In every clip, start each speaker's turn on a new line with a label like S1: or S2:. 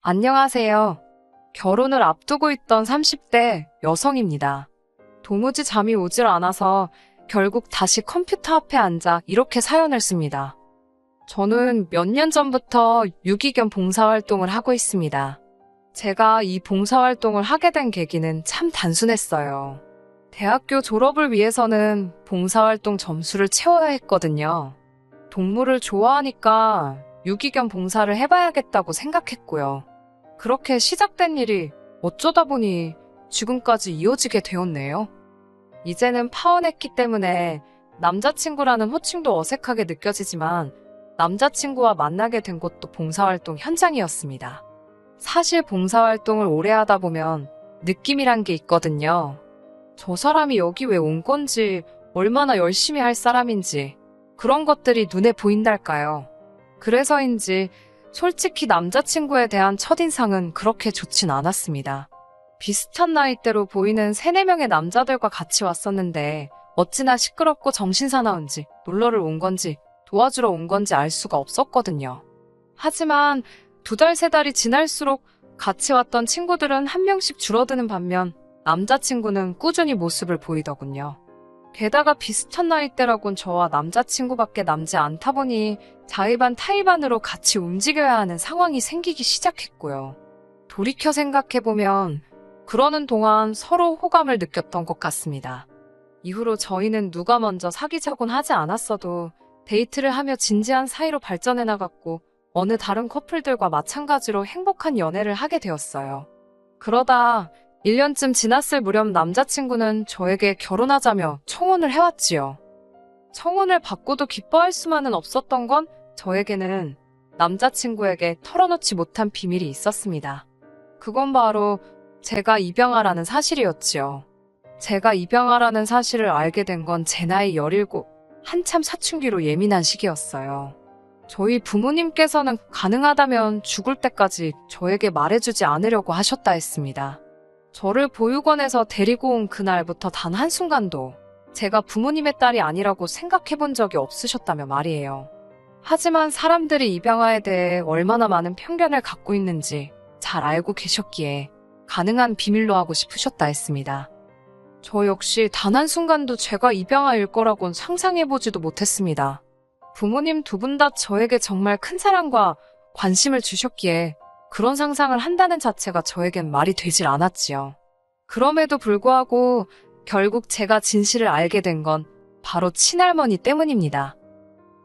S1: 안녕하세요. 결혼을 앞두고 있던 30대 여성입니다. 도무지 잠이 오질 않아서 결국 다시 컴퓨터 앞에 앉아 이렇게 사연을 씁니다. 저는 몇 년 전부터 유기견 봉사활동을 하고 있습니다. 제가 이 봉사활동을 하게 된 계기는 참 단순했어요. 대학교 졸업을 위해서는 봉사활동 점수를 채워야 했거든요. 동물을 좋아하니까 유기견 봉사를 해봐야겠다고 생각했고요. 그렇게 시작된 일이 어쩌다 보니 지금까지 이어지게 되었네요. 이제는 파혼했기 때문에 남자친구라는 호칭도 어색하게 느껴지지만 남자친구와 만나게 된 곳도 봉사활동 현장이었습니다. 사실 봉사활동을 오래 하다 보면 느낌이란 게 있거든요. 저 사람이 여기 왜 온 건지, 얼마나 열심히 할 사람인지 그런 것들이 눈에 보인달까요. 그래서인지 솔직히 남자친구에 대한 첫인상은 그렇게 좋진 않았습니다. 비슷한 나이대로 보이는 3, 4명의 남자들과 같이 왔었는데 어찌나 시끄럽고 정신사나운지, 놀러를 온 건지 도와주러 온 건지 알 수가 없었거든요. 하지만 2달, 3달이 지날수록 같이 왔던 친구들은 한 명씩 줄어드는 반면 남자친구는 꾸준히 모습을 보이더군요. 게다가 비슷한 나이대라곤 저와 남자친구밖에 남지 않다 보니 자의반 타의반으로 같이 움직여야 하는 상황이 생기기 시작했고요. 돌이켜 생각해보면 그러는 동안 서로 호감을 느꼈던 것 같습니다. 이후로 저희는 누가 먼저 사귀자곤 하지 않았어도 데이트를 하며 진지한 사이로 발전해 나갔고 어느 다른 커플들과 마찬가지로 행복한 연애를 하게 되었어요. 그러다 1년쯤 지났을 무렵 남자친구는 저에게 결혼하자며 청혼을 해왔지요. 청혼을 받고도 기뻐할 수만은 없었던 건 저에게는 남자친구에게 털어놓지 못한 비밀이 있었습니다. 그건 바로 제가 입양아라는 사실이었지요. 제가 입양아라는 사실을 알게 된 건 제 나이 17, 한참 사춘기로 예민한 시기였어요. 저희 부모님께서는 가능하다면 죽을 때까지 저에게 말해주지 않으려고 하셨다 했습니다. 저를 보육원에서 데리고 온 그날부터 단 한순간도 제가 부모님의 딸이 아니라고 생각해 본 적이 없으셨다며 말이에요. 하지만 사람들이 입양아에 대해 얼마나 많은 편견을 갖고 있는지 잘 알고 계셨기에 가능한 비밀로 하고 싶으셨다 했습니다. 저 역시 단 한순간도 제가 입양아일 거라곤 상상해보지도 못했습니다. 부모님 2분 다 저에게 정말 큰 사랑과 관심을 주셨기에 그런 상상을 한다는 자체가 저에겐 말이 되질 않았지요. 그럼에도 불구하고 결국 제가 진실을 알게 된 건 바로 친할머니 때문입니다.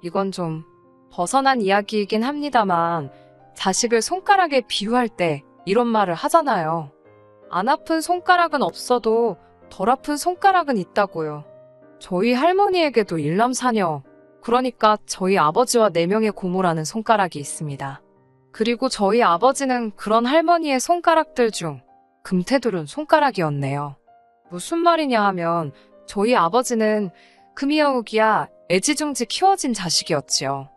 S1: 이건 좀 벗어난 이야기이긴 합니다만 자식을 손가락에 비유할 때 이런 말을 하잖아요. 안 아픈 손가락은 없어도 덜 아픈 손가락은 있다고요. 저희 할머니에게도 일남사녀, 그러니까 저희 아버지와 4명의 고모라는 손가락이 있습니다. 그리고 저희 아버지는 그런 할머니의 손가락들 중 금태두른 손가락이었네요. 무슨 말이냐 하면 저희 아버지는 금이여우기야 애지중지 키워진 자식이었지요.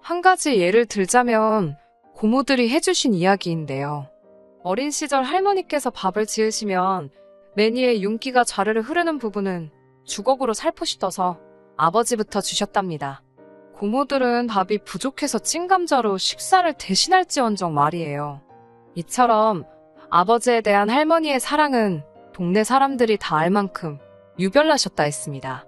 S1: 한 가지 예를 들자면 고모들이 해주신 이야기인데요. 어린 시절 할머니께서 밥을 지으시면 매니에 윤기가 좌르르 흐르는 부분은 주걱으로 살포시 떠서 아버지부터 주셨답니다. 고모들은 밥이 부족해서 찐감자로 식사를 대신할지언정 말이에요. 이처럼 아버지에 대한 할머니의 사랑은 동네 사람들이 다 알 만큼 유별나셨다 했습니다.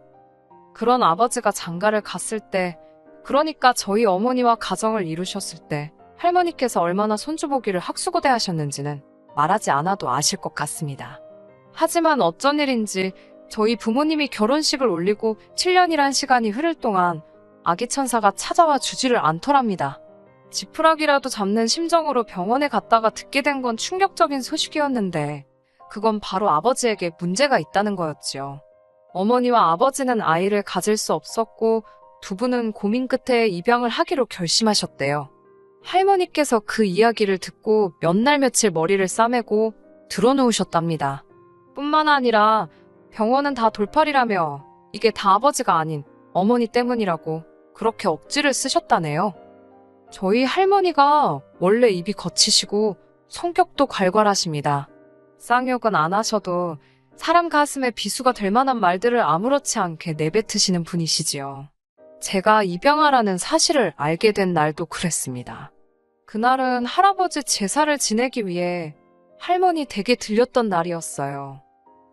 S1: 그런 아버지가 장가를 갔을 때, 그러니까 저희 어머니와 가정을 이루셨을 때 할머니께서 얼마나 손주보기를 학수고대 하셨는지는 말하지 않아도 아실 것 같습니다. 하지만 어쩐 일인지 저희 부모님이 결혼식을 올리고 7년이란 시간이 흐를 동안 아기 천사가 찾아와 주지를 않더랍니다. 지푸라기라도 잡는 심정으로 병원에 갔다가 듣게 된 건 충격적인 소식이었는데 그건 바로 아버지에게 문제가 있다는 거였지요. 어머니와 아버지는 아이를 가질 수 없었고 2분은 고민 끝에 입양을 하기로 결심하셨대요. 할머니께서 그 이야기를 듣고 몇 날 며칠 머리를 싸매고 드러누우셨답니다. 뿐만 아니라 병원은 다 돌팔이라며 이게 다 아버지가 아닌 어머니 때문이라고 그렇게 억지를 쓰셨다네요. 저희 할머니가 원래 입이 거치시고 성격도 괄괄하십니다. 쌍욕은 안 하셔도 사람 가슴에 비수가 될 만한 말들을 아무렇지 않게 내뱉으시는 분이시지요. 제가 입양아라는 사실을 알게 된 날도 그랬습니다. 그날은 할아버지 제사를 지내기 위해 할머니 댁에 들렸던 날이었어요.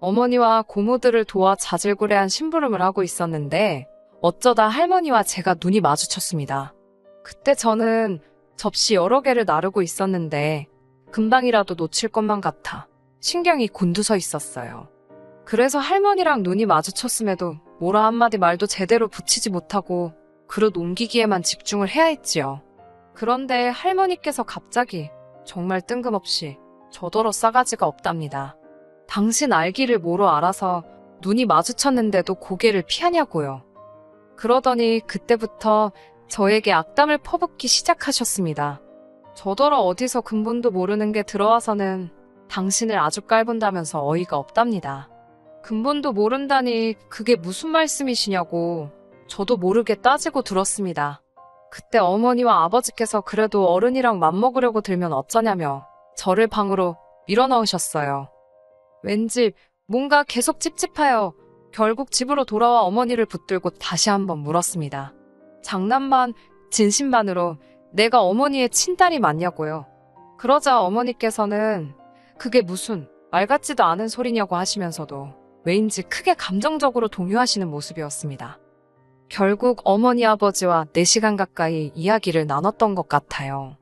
S1: 어머니와 고모들을 도와 자질구레한 심부름을 하고 있었는데 어쩌다 할머니와 제가 눈이 마주쳤습니다. 그때 저는 접시 여러 개를 나르고 있었는데 금방이라도 놓칠 것만 같아 신경이 곤두서 있었어요. 그래서 할머니랑 눈이 마주쳤음에도 뭐라 한마디 말도 제대로 붙이지 못하고 그릇 옮기기에만 집중을 해야 했지요. 그런데 할머니께서 갑자기 정말 뜬금없이 저더러 싸가지가 없답니다. 당신 알기를 뭐로 알아서 눈이 마주쳤는데도 고개를 피하냐고요. 그러더니 그때부터 저에게 악담을 퍼붓기 시작하셨습니다. 저더러 어디서 근본도 모르는 게 들어와서는 당신을 아주 깔본다면서 어이가 없답니다. 근본도 모른다니 그게 무슨 말씀이시냐고 저도 모르게 따지고 들었습니다. 그때 어머니와 아버지께서 그래도 어른이랑 맘먹으려고 들면 어쩌냐며 저를 방으로 밀어넣으셨어요. 왠지 뭔가 계속 찝찝하여 결국 집으로 돌아와 어머니를 붙들고 다시 한번 물었습니다. 장난 반, 진심 반으로 내가 어머니의 친딸이 맞냐고요. 그러자 어머니께서는 그게 무슨 말 같지도 않은 소리냐고 하시면서도 왜인지 크게 감정적으로 동요하시는 모습이었습니다. 결국 어머니 아버지와 4시간 가까이 이야기를 나눴던 것 같아요.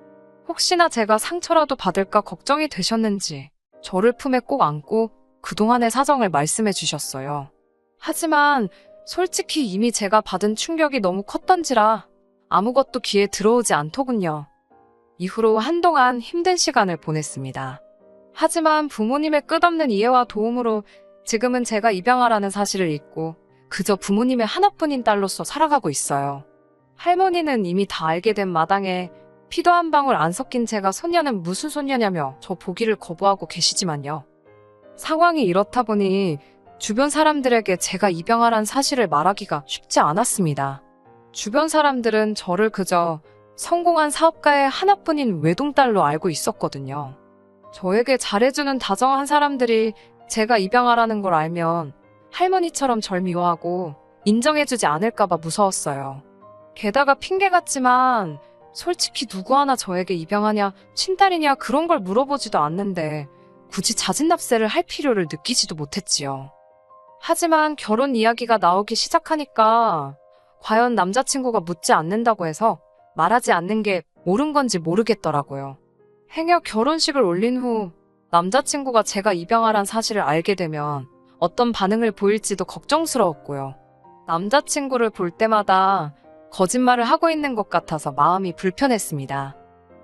S1: 혹시나 제가 상처라도 받을까 걱정이 되셨는지 저를 품에 꼭 안고 그동안의 사정을 말씀해 주셨어요. 하지만 솔직히 이미 제가 받은 충격이 너무 컸던지라 아무것도 귀에 들어오지 않더군요. 이후로 한동안 힘든 시간을 보냈습니다. 하지만 부모님의 끝없는 이해와 도움으로 지금은 제가 입양아라는 사실을 잊고 그저 부모님의 하나뿐인 딸로서 살아가고 있어요. 할머니는 이미 다 알게 된 마당에 피도 한 방울 안 섞인 제가 손녀는 무슨 손녀냐며 저 보기를 거부하고 계시지만요. 상황이 이렇다 보니 주변 사람들에게 제가 입양아란 사실을 말하기가 쉽지 않았습니다. 주변 사람들은 저를 그저 성공한 사업가의 하나뿐인 외동딸로 알고 있었거든요. 저에게 잘해주는 다정한 사람들이 제가 입양아라는 걸 알면 할머니처럼 절 미워하고 인정해주지 않을까봐 무서웠어요. 게다가 핑계 같지만 솔직히 누구 하나 저에게 입양하냐, 친딸이냐 그런 걸 물어보지도 않는데 굳이 자진납세를 할 필요를 느끼지도 못했지요. 하지만 결혼 이야기가 나오기 시작하니까 과연 남자친구가 묻지 않는다고 해서 말하지 않는 게 옳은 건지 모르겠더라고요. 행여 결혼식을 올린 후 남자친구가 제가 입양아란 사실을 알게 되면 어떤 반응을 보일지도 걱정스러웠고요. 남자친구를 볼 때마다 거짓말을 하고 있는 것 같아서 마음이 불편했습니다.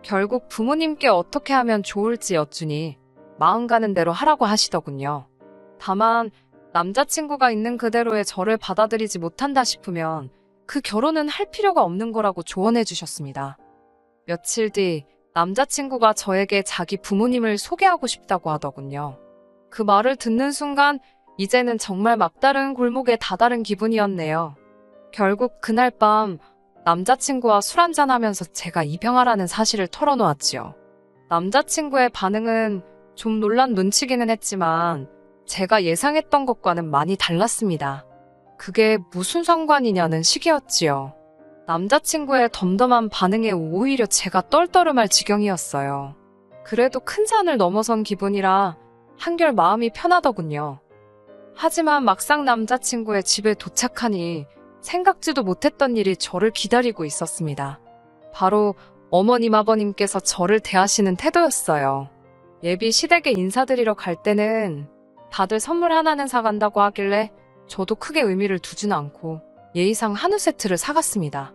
S1: 결국 부모님께 어떻게 하면 좋을지 여쭈니 마음 가는 대로 하라고 하시더군요. 다만 남자친구가 있는 그대로의 저를 받아들이지 못한다 싶으면 그 결혼은 할 필요가 없는 거라고 조언해 주셨습니다. 며칠 뒤 남자친구가 저에게 자기 부모님을 소개하고 싶다고 하더군요. 그 말을 듣는 순간 이제는 정말 막다른 골목에 다다른 기분이었네요. 결국 그날 밤 남자친구와 술 한잔하면서 제가 입양아라는 사실을 털어놓았지요. 남자친구의 반응은 좀 놀란 눈치기는 했지만 제가 예상했던 것과는 많이 달랐습니다. 그게 무슨 상관이냐는 식이었지요. 남자친구의 덤덤한 반응에 오히려 제가 떨떠름할 지경이었어요. 그래도 큰 산을 넘어선 기분이라 한결 마음이 편하더군요. 하지만 막상 남자친구의 집에 도착하니 생각지도 못했던 일이 저를 기다리고 있었습니다. 바로 어머님 아버님께서 저를 대하시는 태도였어요. 예비 시댁에 인사드리러 갈 때는 다들 선물 하나는 사간다고 하길래 저도 크게 의미를 두진 않고 예의상 한우 세트를 사갔습니다.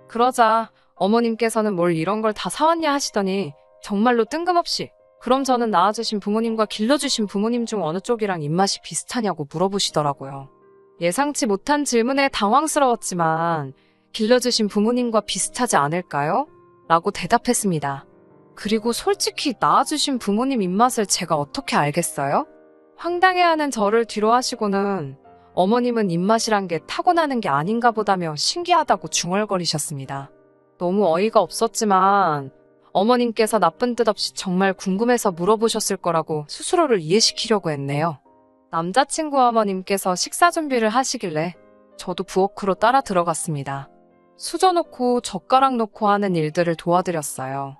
S1: 그러자 어머님께서는 뭘 이런 걸 다 사왔냐 하시더니 정말로 뜬금없이 그럼 저는 낳아주신 부모님과 길러주신 부모님 중 어느 쪽이랑 입맛이 비슷하냐고 물어보시더라고요. 예상치 못한 질문에 당황스러웠지만 길러주신 부모님과 비슷하지 않을까요? 라고 대답했습니다. 그리고 솔직히 낳아주신 부모님 입맛을 제가 어떻게 알겠어요? 황당해하는 저를 뒤로 하시고는 어머님은 입맛이란 게 타고나는 게 아닌가 보다며 신기하다고 중얼거리셨습니다. 너무 어이가 없었지만 어머님께서 나쁜 뜻 없이 정말 궁금해서 물어보셨을 거라고 스스로를 이해시키려고 했네요. 남자친구 어머님께서 식사 준비를 하시길래 저도 부엌으로 따라 들어갔습니다. 수저 놓고 젓가락 놓고 하는 일들을 도와드렸어요.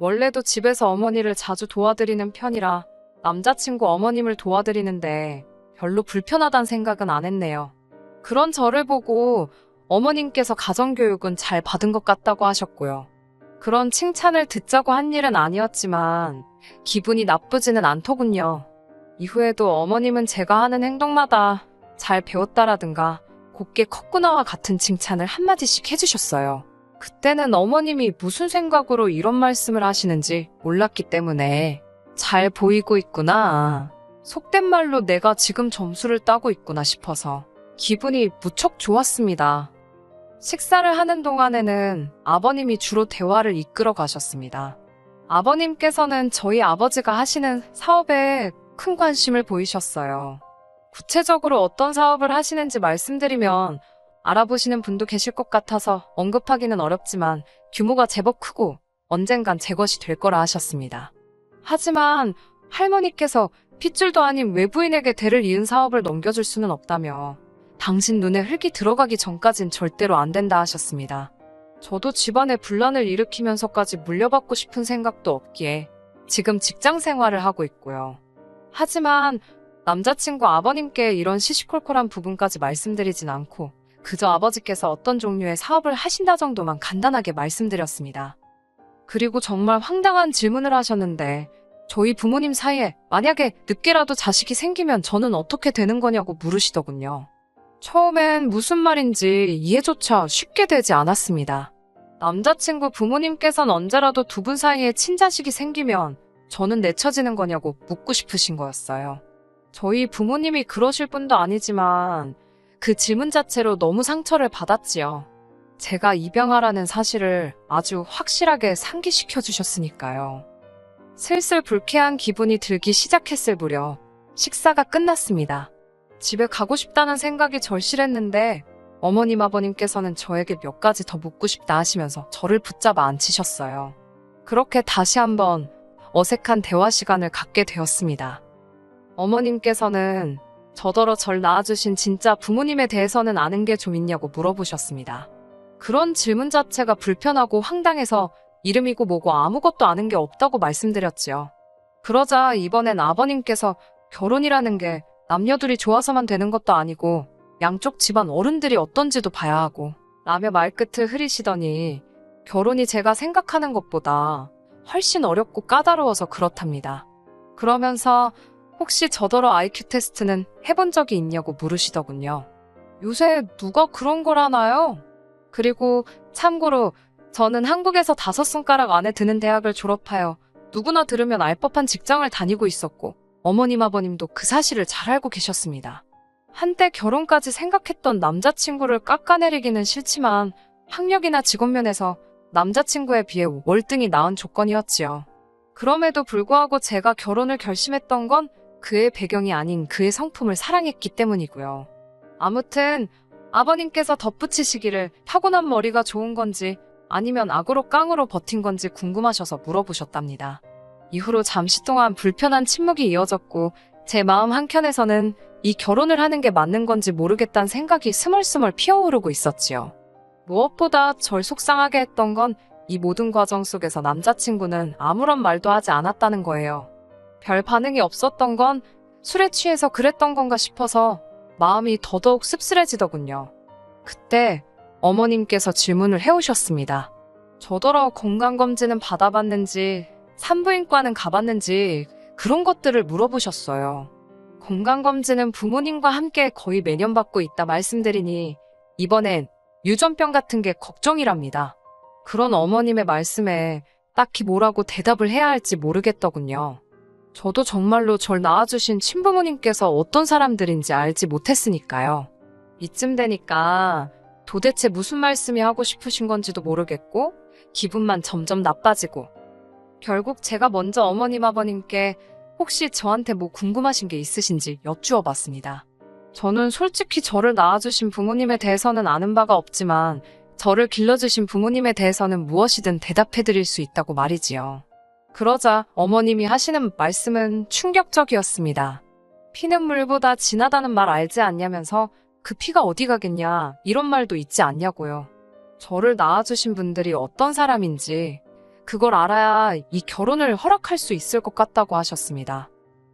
S1: 원래도 집에서 어머니를 자주 도와드리는 편이라 남자친구 어머님을 도와드리는데 별로 불편하단 생각은 안 했네요. 그런 저를 보고 어머님께서 가정교육은 잘 받은 것 같다고 하셨고요. 그런 칭찬을 듣자고 한 일은 아니었지만 기분이 나쁘지는 않더군요. 이후에도 어머님은 제가 하는 행동마다 잘 배웠다라든가 곱게 컸구나와 같은 칭찬을 한마디씩 해주셨어요. 그때는 어머님이 무슨 생각으로 이런 말씀을 하시는지 몰랐기 때문에 잘 보이고 있구나. 속된 말로 내가 지금 점수를 따고 있구나 싶어서 기분이 무척 좋았습니다. 식사를 하는 동안에는 아버님이 주로 대화를 이끌어 가셨습니다. 아버님께서는 저희 아버지가 하시는 사업에 큰 관심을 보이셨어요. 구체적으로 어떤 사업을 하시는지 말씀드리면 알아보시는 분도 계실 것 같아서 언급하기는 어렵지만 규모가 제법 크고 언젠간 제 것이 될 거라 하셨습니다. 하지만 할머니께서 핏줄도 아닌 외부인에게 대를 이은 사업을 넘겨줄 수는 없다며 당신 눈에 흙이 들어가기 전까진 절대로 안 된다 하셨습니다. 저도 집안에 분란을 일으키면서까지 물려받고 싶은 생각도 없기에 지금 직장 생활을 하고 있고요. 하지만 남자친구 아버님께 이런 시시콜콜한 부분까지 말씀드리진 않고 그저 아버지께서 어떤 종류의 사업을 하신다 정도만 간단하게 말씀드렸습니다. 그리고 정말 황당한 질문을 하셨는데 저희 부모님 사이에 만약에 늦게라도 자식이 생기면 저는 어떻게 되는 거냐고 물으시더군요. 처음엔 무슨 말인지 이해조차 쉽게 되지 않았습니다. 남자친구 부모님께서는 언제라도 두 분 사이에 친자식이 생기면 저는 내쳐지는 거냐고 묻고 싶으신 거였어요. 저희 부모님이 그러실 분도 아니지만 그 질문 자체로 너무 상처를 받았지요. 제가 입양하라는 사실을 아주 확실하게 상기시켜 주셨으니까요. 슬슬 불쾌한 기분이 들기 시작했을 무렵 식사가 끝났습니다. 집에 가고 싶다는 생각이 절실했는데 어머님 아버님께서는 저에게 몇 가지 더 묻고 싶다 하시면서 저를 붙잡아 앉히셨어요. 그렇게 다시 한번 어색한 대화 시간을 갖게 되었습니다. 어머님께서는 저더러 절 낳아주신 진짜 부모님에 대해서는 아는 게 좀 있냐고 물어보셨습니다. 그런 질문 자체가 불편하고 황당해서 이름이고 뭐고 아무것도 아는 게 없다고 말씀드렸지요. 그러자 이번엔 아버님께서 결혼이라는 게 남녀 둘이 좋아서만 되는 것도 아니고 양쪽 집안 어른들이 어떤지도 봐야 하고 라며 말끝을 흐리시더니 결혼이 제가 생각하는 것보다 훨씬 어렵고 까다로워서 그렇답니다. 그러면서 혹시 저더러 IQ 테스트는 해본 적이 있냐고 물으시더군요. 요새 누가 그런 걸 하나요? 그리고 참고로 저는 한국에서 5손가락 안에 드는 대학을 졸업하여 누구나 들으면 알 법한 직장을 다니고 있었고 어머님 아버님도 그 사실을 잘 알고 계셨습니다. 한때 결혼까지 생각했던 남자친구를 깎아내리기는 싫지만 학력이나 직업면에서 남자친구에 비해 월등히 나은 조건이었지요. 그럼에도 불구하고 제가 결혼을 결심했던 건 그의 배경이 아닌 그의 성품을 사랑했기 때문이고요. 아무튼 아버님께서 덧붙이시기를 타고난 머리가 좋은 건지 아니면 악으로 깡으로 버틴 건지 궁금하셔서 물어보셨답니다. 이후로 잠시 동안 불편한 침묵이 이어졌고 제 마음 한켠에서는 이 결혼을 하는 게 맞는 건지 모르겠다는 생각이 스멀스멀 피어오르고 있었지요. 무엇보다 절 속상하게 했던 건 이 모든 과정 속에서 남자친구는 아무런 말도 하지 않았다는 거예요. 별 반응이 없었던 건 술에 취해서 그랬던 건가 싶어서 마음이 더더욱 씁쓸해지더군요. 그때 어머님께서 질문을 해오셨습니다. 저더러 건강검진은 받아봤는지 산부인과는 가봤는지 그런 것들을 물어보셨어요. 건강검진은 부모님과 함께 거의 매년 받고 있다 말씀드리니 이번엔 유전병 같은 게 걱정이랍니다. 그런 어머님의 말씀에 딱히 뭐라고 대답을 해야 할지 모르겠더군요. 저도 정말로 절 낳아주신 친부모님께서 어떤 사람들인지 알지 못했으니까요. 이쯤 되니까 도대체 무슨 말씀이 하고 싶으신 건지도 모르겠고 기분만 점점 나빠지고 결국 제가 먼저 어머님 아버님께 혹시 저한테 뭐 궁금하신 게 있으신지 여쭈어 봤습니다. 저는 솔직히 저를 낳아주신 부모님에 대해서는 아는 바가 없지만 저를 길러주신 부모님에 대해서는 무엇이든 대답해드릴 수 있다고 말이지요. 그러자 어머님이 하시는 말씀은 충격적이었습니다. 피는 물보다 진하다는 말 알지 않냐면서 그 피가 어디 가겠냐 이런 말도 있지 않냐고요. 저를 낳아주신 분들이 어떤 사람인지 그걸 알아야 이 결혼을 허락할 수 있을 것 같다고 하셨습니다.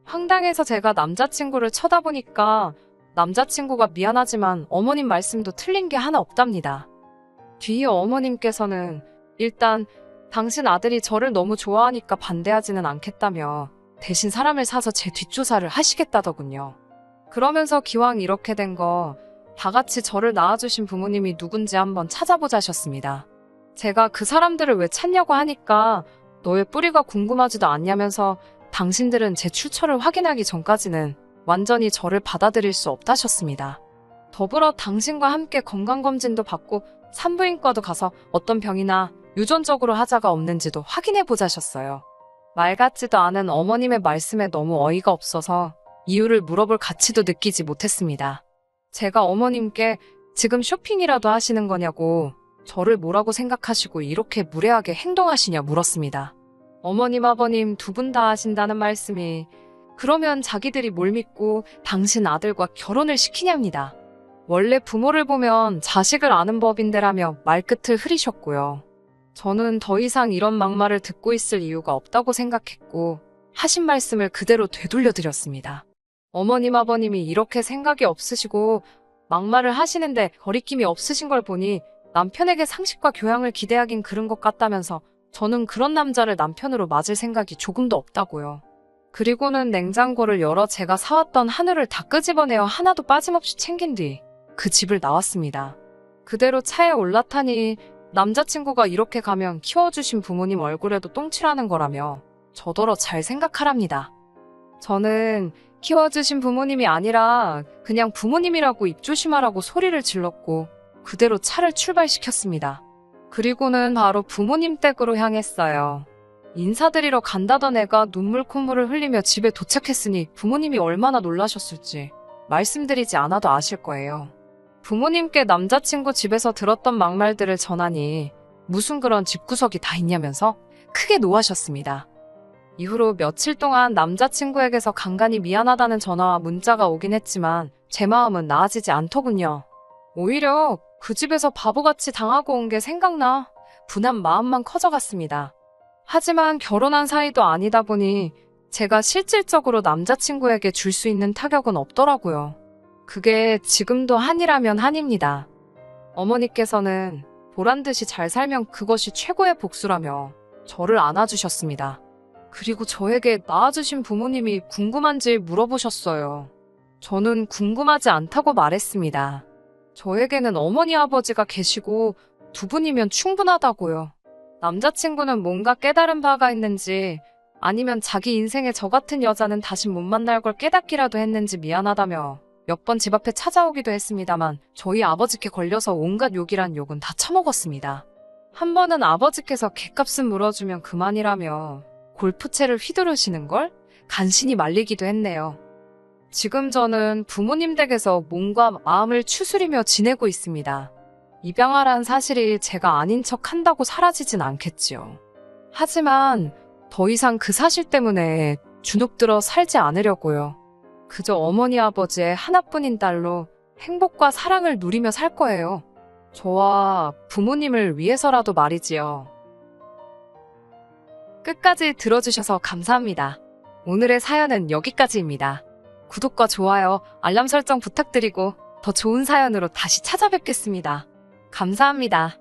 S1: 황당해서 제가 남자친구를 쳐다보니까 남자친구가 미안하지만 어머님 말씀도 틀린 게 하나 없답니다. 뒤이어 어머님께서는 일단 당신 아들이 저를 너무 좋아하니까 반대하지는 않겠다며 대신 사람을 사서 제 뒷조사를 하시겠다더군요. 그러면서 기왕 이렇게 된 거 다 같이 저를 낳아주신 부모님이 누군지 한번 찾아보자셨습니다. 제가 그 사람들을 왜 찾냐고 하니까 너의 뿌리가 궁금하지도 않냐면서 당신들은 제 출처를 확인하기 전까지는 완전히 저를 받아들일 수 없다셨습니다. 더불어 당신과 함께 건강검진도 받고 산부인과도 가서 어떤 병이나 유전적으로 하자가 없는지도 확인해보자셨어요. 말 같지도 않은 어머님의 말씀에 너무 어이가 없어서 이유를 물어볼 가치도 느끼지 못했습니다. 제가 어머님께 지금 쇼핑이라도 하시는 거냐고 저를 뭐라고 생각하시고 이렇게 무례하게 행동하시냐 물었습니다. 어머님 아버님 두 분 다 하신다는 말씀이 그러면 자기들이 뭘 믿고 당신 아들과 결혼을 시키냐입니다. 원래 부모를 보면 자식을 아는 법인데라며 말끝을 흐리셨고요. 저는 더 이상 이런 막말을 듣고 있을 이유가 없다고 생각했고 하신 말씀을 그대로 되돌려드렸습니다. 어머님 아버님이 이렇게 생각이 없으시고 막말을 하시는데 거리낌이 없으신 걸 보니 남편에게 상식과 교양을 기대하긴 그른 것 같다면서 저는 그런 남자를 남편으로 맞을 생각이 조금도 없다고요. 그리고는 냉장고를 열어 제가 사왔던 한우를 다 끄집어내어 하나도 빠짐없이 챙긴 뒤 그 집을 나왔습니다. 그대로 차에 올라타니 남자친구가 이렇게 가면 키워주신 부모님 얼굴에도 똥칠하는 거라며 저더러 잘 생각하랍니다. 저는 키워주신 부모님이 아니라 그냥 부모님이라고 입 조심하라고 소리를 질렀고 그대로 차를 출발시켰습니다. 그리고는 바로 부모님 댁으로 향했어요. 인사드리러 간다던 애가 눈물 콧물을 흘리며 집에 도착했으니 부모님이 얼마나 놀라셨을지 말씀드리지 않아도 아실 거예요. 부모님께 남자친구 집에서 들었던 막말들을 전하니 무슨 그런 집구석이 다 있냐면서 크게 노하셨습니다. 이후로 며칠 동안 남자친구에게서 간간히 미안하다는 전화와 문자가 오긴 했지만 제 마음은 나아지지 않더군요. 오히려 그 집에서 바보같이 당하고 온 게 생각나 분한 마음만 커져갔습니다. 하지만 결혼한 사이도 아니다 보니 제가 실질적으로 남자친구에게 줄 수 있는 타격은 없더라고요. 그게 지금도 한이라면 한입니다. 어머니께서는 보란듯이 잘 살면 그것이 최고의 복수라며 저를 안아주셨습니다. 그리고 저에게 낳아주신 부모님이 궁금한지 물어보셨어요. 저는 궁금하지 않다고 말했습니다. 저에게는 어머니 아버지가 계시고 두 분이면 충분하다고요. 남자친구는 뭔가 깨달은 바가 있는지 아니면 자기 인생에 저 같은 여자는 다시 못 만날 걸 깨닫기라도 했는지 미안하다며 몇 번 집 앞에 찾아오기도 했습니다만 저희 아버지께 걸려서 온갖 욕이란 욕은 다 처먹었습니다. 한 번은 아버지께서 갯값은 물어주면 그만이라며 골프채를 휘두르시는 걸 간신히 말리기도 했네요. 지금 저는 부모님 댁에서 몸과 마음을 추스리며 지내고 있습니다. 입양아란 사실이 제가 아닌 척 한다고 사라지진 않겠지요. 하지만 더 이상 그 사실 때문에 주눅들어 살지 않으려고요. 그저 어머니 아버지의 하나뿐인 딸로 행복과 사랑을 누리며 살 거예요. 저와 부모님을 위해서라도 말이지요. 끝까지 들어주셔서 감사합니다. 오늘의 사연은 여기까지입니다. 구독과 좋아요, 알람 설정 부탁드리고 더 좋은 사연으로 다시 찾아뵙겠습니다. 감사합니다.